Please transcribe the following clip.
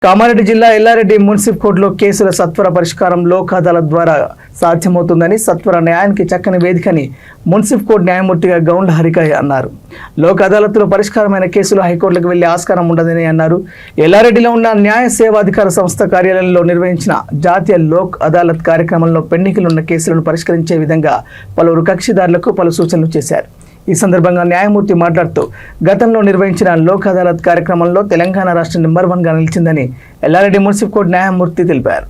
కామారెడ్డి జిల్లా ఎల్లారెడ్డి మున్సిపల్ కోర్టులో కేసుల సత్వర పరిష్కారం లోక్ అదాలత్ ద్వారా సాధ్యమవుతుందని, సత్వర న్యాయానికి చక్కని వేదికని మున్సిపల్ కోర్టు న్యాయమూర్తిగా గౌండ్ల హరిక అన్నారు. లోక్ అదాలత్లో పరిష్కారమైన కేసులు హైకోర్టులకు వెళ్లే ఆస్కారం ఉండదని అన్నారు. ఎల్లారెడ్డిలో ఉన్న న్యాయ సేవాధికార సంస్థ కార్యాలయంలో నిర్వహించిన జాతీయ లోక్ అదాలత్ కార్యక్రమంలో పెండింగ్లున్న కేసులను పరిష్కరించే విధంగా పలువురు కక్షిదారులకు పలు సూచనలు చేశారు. ఈ సందర్భంగా న్యాయమూర్తి మాట్లాడుతూ గతంలో నిర్వహించిన లోక్ అదాలత్ కార్యక్రమంలో తెలంగాణ రాష్ట్రం నెంబర్ 1 గా నిలిచిందని ఎల్లారెడ్డి మున్సిపల్ కోర్టు న్యాయమూర్తి తెలిపారు.